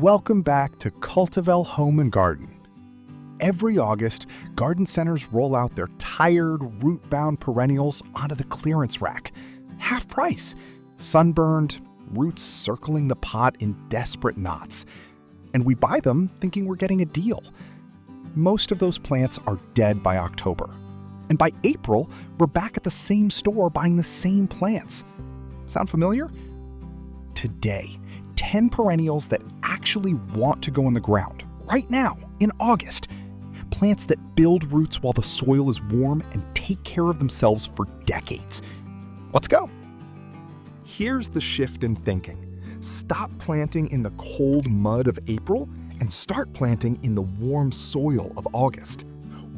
Welcome back to Cultivar Home and Garden. Every August, garden centers roll out their tired, root-bound perennials onto the clearance rack. Half price, sunburned, roots circling the pot in desperate knots. And we buy them thinking we're getting a deal. Most of those plants are dead by October. And by April, we're back at the same store buying the same plants. Sound familiar? Today, 10 perennials that actually want to go in the ground, right now, in August. Plants that build roots while the soil is warm and take care of themselves for decades. Let's go. Here's the shift in thinking. Stop planting in the cold mud of April and start planting in the warm soil of August.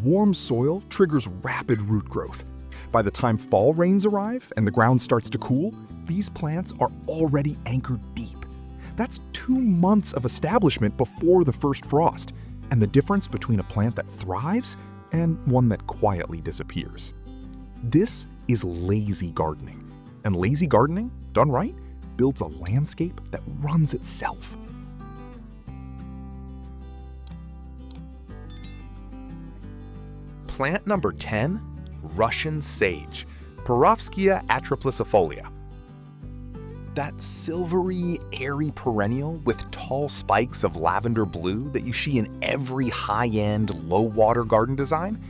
Warm soil triggers rapid root growth. By the time fall rains arrive and the ground starts to cool, these plants are already anchored deep. That's 2 months of establishment before the first frost, and the difference between a plant that thrives and one that quietly disappears. This is lazy gardening. And lazy gardening, done right, builds a landscape that runs itself. Plant number 10, Russian sage, Perovskia atriplycifolia. That silvery, airy perennial with tall spikes of lavender blue that you see in every high-end, low-water garden design,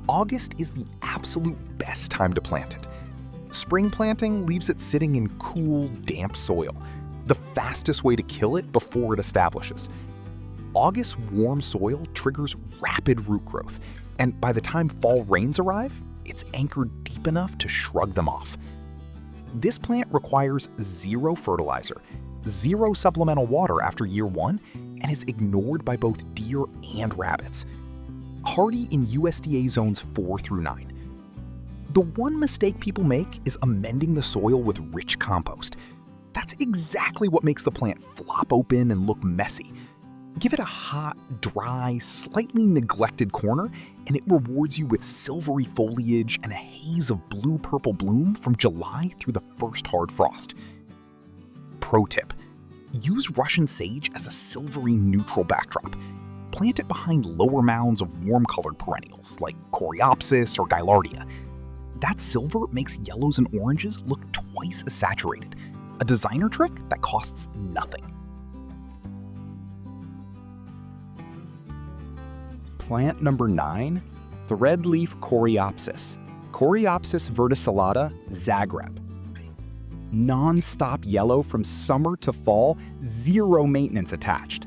August is the absolute best time to plant it. Spring planting leaves it sitting in cool, damp soil, the fastest way to kill it before it establishes. August warm soil triggers rapid root growth, and by the time fall rains arrive, it's anchored deep enough to shrug them off. This plant requires 0 fertilizer, 0 supplemental water after year 1, and is ignored by both deer and rabbits. Hardy in USDA zones 4 through 9. The one mistake people make is amending the soil with rich compost. That's exactly what makes the plant flop open and look messy. Give it a hot, dry, slightly neglected corner, and it rewards you with silvery foliage and a haze of blue-purple bloom from July through the first hard frost. Pro tip: use Russian sage as a silvery neutral backdrop. Plant it behind lower mounds of warm-colored perennials like coreopsis or Gaillardia. That silver makes yellows and oranges look twice as saturated, a designer trick that costs nothing. Plant number 9, threadleaf coreopsis, Coreopsis verticillata, Zagreb. Non-stop yellow from summer to fall, 0 maintenance attached.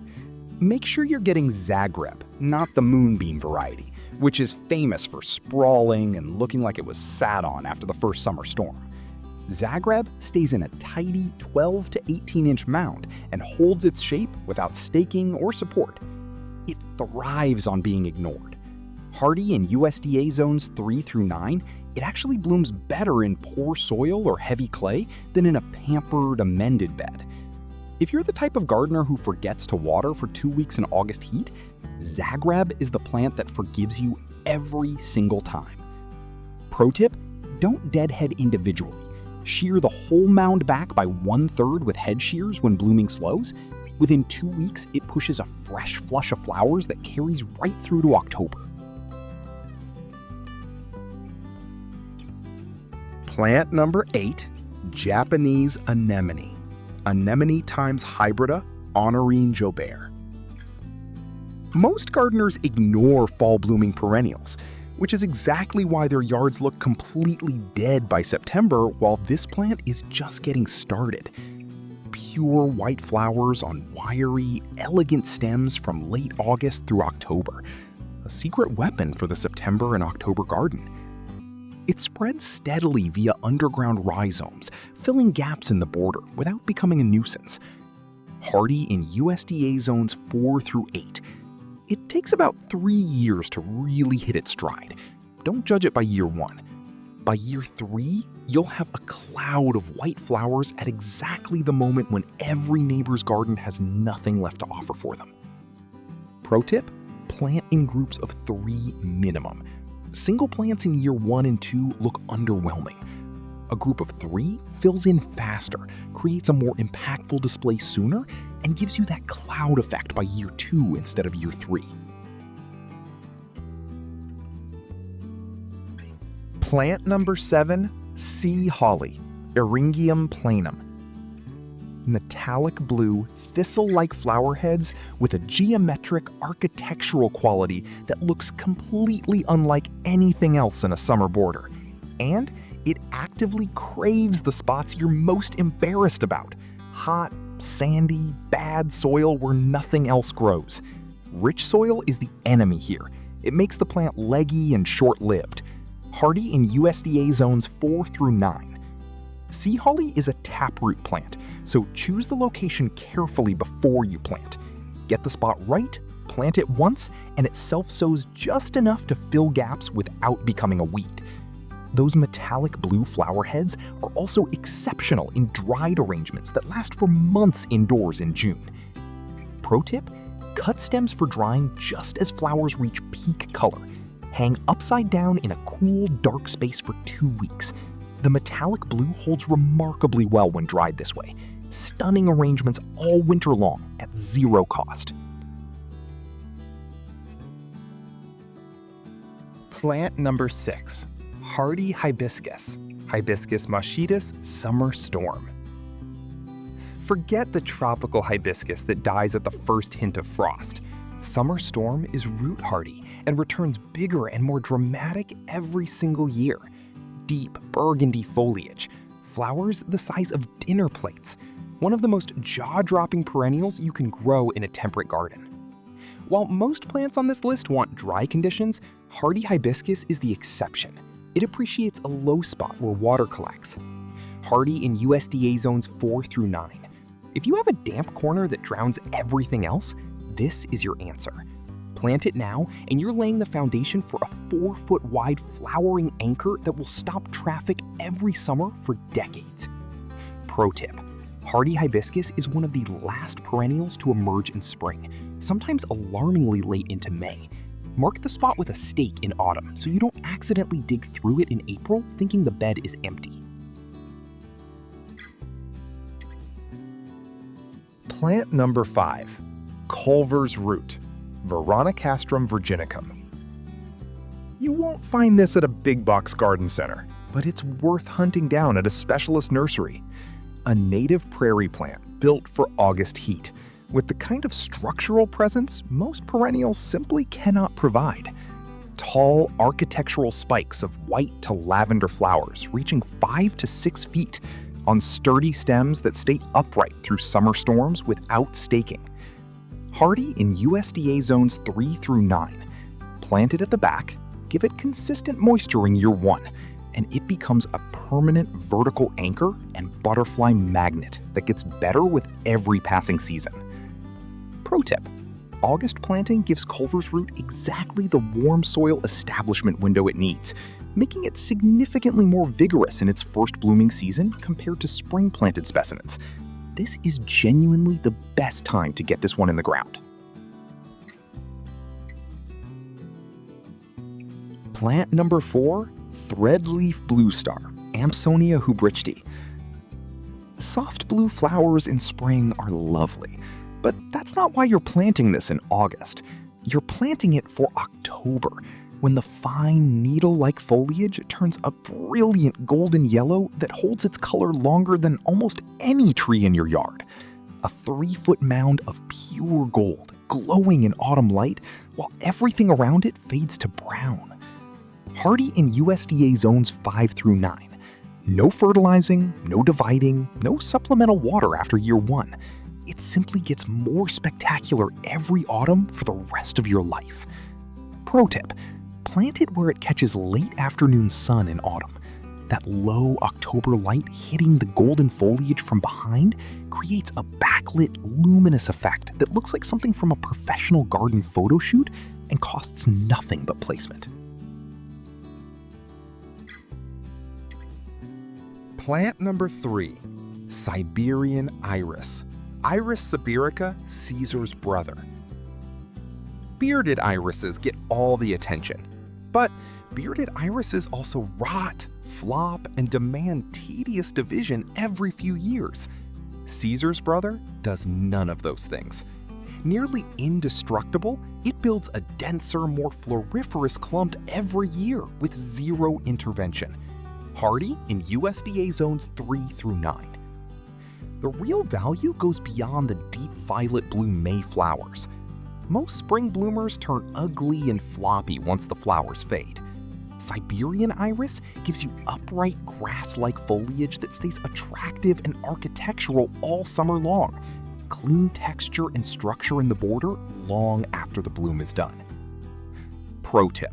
Make sure you're getting Zagreb, not the moonbeam variety, which is famous for sprawling and looking like it was sat on after the first summer storm. Zagreb stays in a tidy 12 to 18-inch mound and holds its shape without staking or support. It thrives on being ignored. Hardy in USDA zones 3 through 9, it actually blooms better in poor soil or heavy clay than in a pampered, amended bed. If you're the type of gardener who forgets to water for 2 weeks in August heat, Zagreb is the plant that forgives you every single time. Pro tip: don't deadhead individually. Shear the whole mound back by 1/3 with head shears when blooming slows. Within 2 weeks, it pushes a fresh flush of flowers that carries right through to October. Plant number 8, Japanese anemone, Anemone times hybrida, Honorine Jobert. Most gardeners ignore fall-blooming perennials, which is exactly why their yards look completely dead by September, while this plant is just getting started. Pure white flowers on wiry, elegant stems from late August through October, a secret weapon for the September and October garden. It spreads steadily via underground rhizomes, filling gaps in the border without becoming a nuisance. Hardy in USDA zones 4 through 8. It takes about 3 years to really hit its stride. Don't judge it by year 1. By year 3, you'll have a cloud of white flowers at exactly the moment when every neighbor's garden has nothing left to offer for them. Pro tip: plant in groups of 3 minimum. Single plants in year 1 and 2 look underwhelming. A group of 3 fills in faster, creates a more impactful display sooner, and gives you that cloud effect by year 2 instead of year 3. Plant number 7, sea holly, Eryngium planum. Metallic blue, thistle-like flower heads with a geometric architectural quality that looks completely unlike anything else in a summer border. And it actively craves the spots you're most embarrassed about: hot, sandy, bad soil where nothing else grows. Rich soil is the enemy here. It makes the plant leggy and short-lived. Hardy in USDA zones 4 through 9. Sea holly is a taproot plant, so choose the location carefully before you plant. Get the spot right, plant it once, and it self-sows just enough to fill gaps without becoming a weed. Those metallic blue flower heads are also exceptional in dried arrangements that last for months indoors in June. Pro tip: cut stems for drying just as flowers reach peak color. Hang upside down in a cool, dark space for 2 weeks. The metallic blue holds remarkably well when dried this way. Stunning arrangements all winter long at 0 cost. Plant number 6, hardy hibiscus, Hibiscus moschitis summer storm. Forget the tropical hibiscus that dies at the first hint of frost. Summer storm is root hardy and returns bigger and more dramatic every single year. Deep burgundy foliage, flowers the size of dinner plates, one of the most jaw-dropping perennials you can grow in a temperate garden. While most plants on this list want dry conditions, hardy hibiscus is the exception. It appreciates a low spot where water collects. Hardy in USDA zones 4 through 9. If you have a damp corner that drowns everything else, this is your answer. Plant it now, and you're laying the foundation for a 4-foot-wide flowering anchor that will stop traffic every summer for decades. Pro tip: hardy hibiscus is one of the last perennials to emerge in spring, sometimes alarmingly late into May. Mark the spot with a stake in autumn so you don't accidentally dig through it in April thinking the bed is empty. Plant number 5, Culver's root, Veronicastrum virginicum. You won't find this at a big box garden center, but it's worth hunting down at a specialist nursery. A native prairie plant built for August heat, with the kind of structural presence most perennials simply cannot provide. Tall architectural spikes of white to lavender flowers reaching 5 to 6 feet on sturdy stems that stay upright through summer storms without staking. Hardy in USDA zones 3 through 9. Plant it at the back, give it consistent moisture in year 1, and it becomes a permanent vertical anchor and butterfly magnet that gets better with every passing season. Pro tip: August planting gives Culver's root exactly the warm soil establishment window it needs, making it significantly more vigorous in its first blooming season compared to spring planted specimens. This is genuinely the best time to get this one in the ground. Plant number 4, threadleaf blue star, Ampsonia hubrichti. Soft blue flowers in spring are lovely, but that's not why you're planting this in August. You're planting it for October, when the fine needle-like foliage turns a brilliant golden yellow that holds its color longer than almost any tree in your yard. A 3-foot mound of pure gold, glowing in autumn light, while everything around it fades to brown. Hardy in USDA zones 5 through 9. No fertilizing, no dividing, no supplemental water after year 1. It simply gets more spectacular every autumn for the rest of your life. Pro tip: plant it where it catches late afternoon sun in autumn. That low October light hitting the golden foliage from behind creates a backlit, luminous effect that looks like something from a professional garden photo shoot and costs nothing but placement. Plant number 3, Siberian iris, Iris sibirica, Caesar's brother. Bearded irises get all the attention, but bearded irises also rot, flop, and demand tedious division every few years. Caesar's brother does none of those things. Nearly indestructible, it builds a denser, more floriferous clump every year with zero intervention. Hardy in USDA zones 3 through 9. The real value goes beyond the deep violet blue May flowers. Most spring bloomers turn ugly and floppy once the flowers fade. Siberian iris gives you upright grass-like foliage that stays attractive and architectural all summer long. Clean texture and structure in the border long after the bloom is done. Pro tip: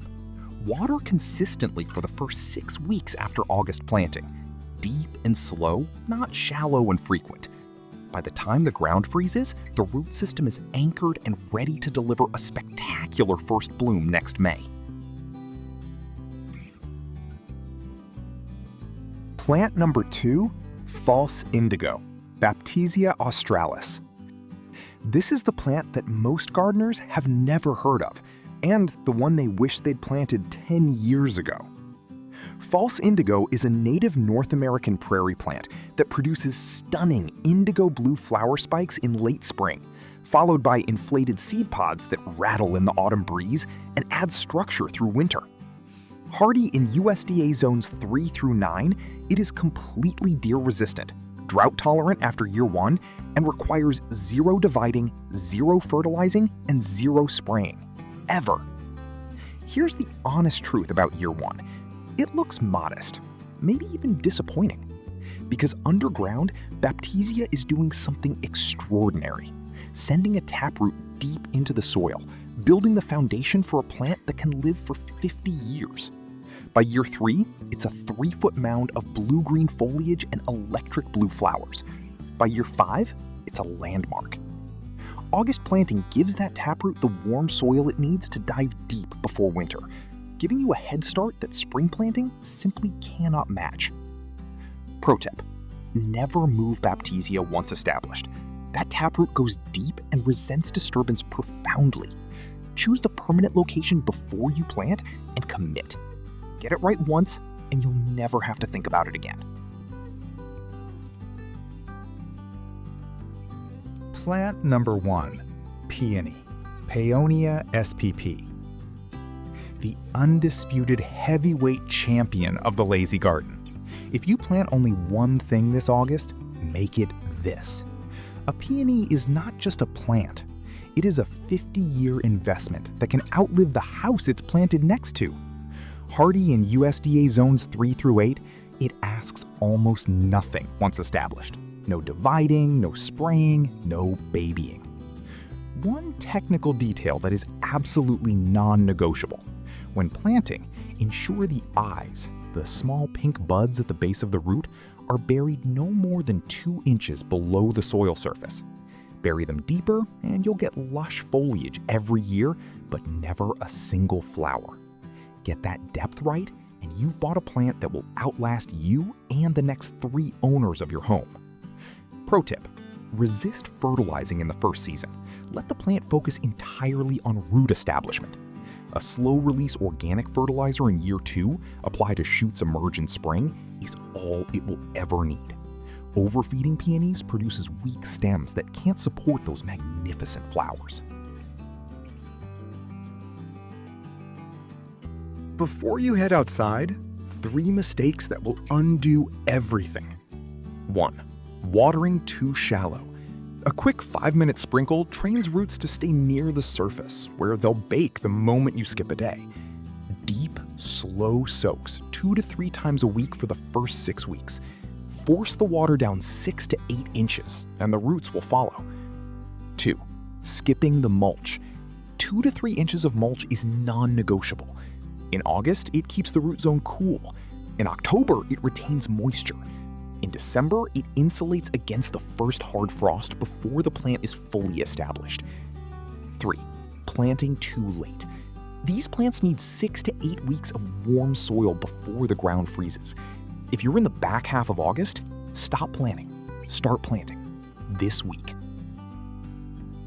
water consistently for the first 6 weeks after August planting. Deep and slow, not shallow and frequent. By the time the ground freezes, the root system is anchored and ready to deliver a spectacular first bloom next May. Plant number 2, false indigo, Baptisia australis. This is the plant that most gardeners have never heard of, and the one they wish they'd planted 10 years ago. False indigo is a native North American prairie plant that produces stunning indigo blue flower spikes in late spring, followed by inflated seed pods that rattle in the autumn breeze and add structure through winter. Hardy in USDA zones 3 through 9, it is completely deer resistant, drought tolerant after year 1, and requires 0 dividing, 0 fertilizing, and 0 spraying. Ever. Here's the honest truth about year 1. It looks modest, maybe even disappointing. Because underground, Baptisia is doing something extraordinary, sending a taproot deep into the soil, building the foundation for a plant that can live for 50 years. By year 3, it's a 3-foot mound of blue-green foliage and electric blue flowers. By year 5, it's a landmark. August planting gives that taproot the warm soil it needs to dive deep before winter, giving you a head start that spring planting simply cannot match. Pro tip: never move Baptisia once established. That taproot goes deep and resents disturbance profoundly. Choose the permanent location before you plant and commit. Get it right once, and you'll never have to think about it again. Plant number 1, Peony, Paeonia spp. The undisputed heavyweight champion of the lazy garden. If you plant only one thing this August, make it this. A peony is not just a plant. It is a 50-year investment that can outlive the house it's planted next to. Hardy in USDA zones 3 through 8, it asks almost nothing once established. No dividing, no spraying, no babying. One technical detail that is absolutely non-negotiable. When planting, ensure the eyes, the small pink buds at the base of the root, are buried no more than 2 inches below the soil surface. Bury them deeper and you'll get lush foliage every year, but never a single flower. Get that depth right, and you've bought a plant that will outlast you and the next 3 owners of your home. Pro tip: resist fertilizing in the first season. Let the plant focus entirely on root establishment. A slow-release organic fertilizer in year 2, applied as shoots emerge in spring, is all it will ever need. Overfeeding peonies produces weak stems that can't support those magnificent flowers. Before you head outside, 3 mistakes that will undo everything. 1. Watering too shallow. A quick 5-minute sprinkle trains roots to stay near the surface, where they'll bake the moment you skip a day. Deep, slow soaks 2 to 3 times a week for the first 6 weeks. Force the water down 6 to 8 inches, and the roots will follow. 2. Skipping the mulch. 2 to 3 inches of mulch is non-negotiable. In August, it keeps the root zone cool. In October, it retains moisture. In December, it insulates against the first hard frost before the plant is fully established. 3. Planting too late. These plants need 6 to 8 weeks of warm soil before the ground freezes. If you're in the back half of August, stop planting. Start planting this week.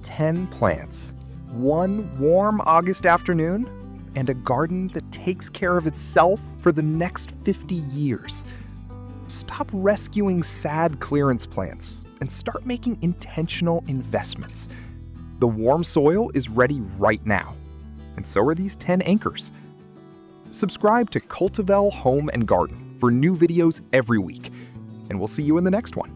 10 plants. One warm August afternoon, and a garden that takes care of itself for the next 50 years. Stop rescuing sad clearance plants and start making intentional investments. The warm soil is ready right now, and so are these 10 anchors. Subscribe to Cultivel Home and Garden for new videos every week, and we'll see you in the next one.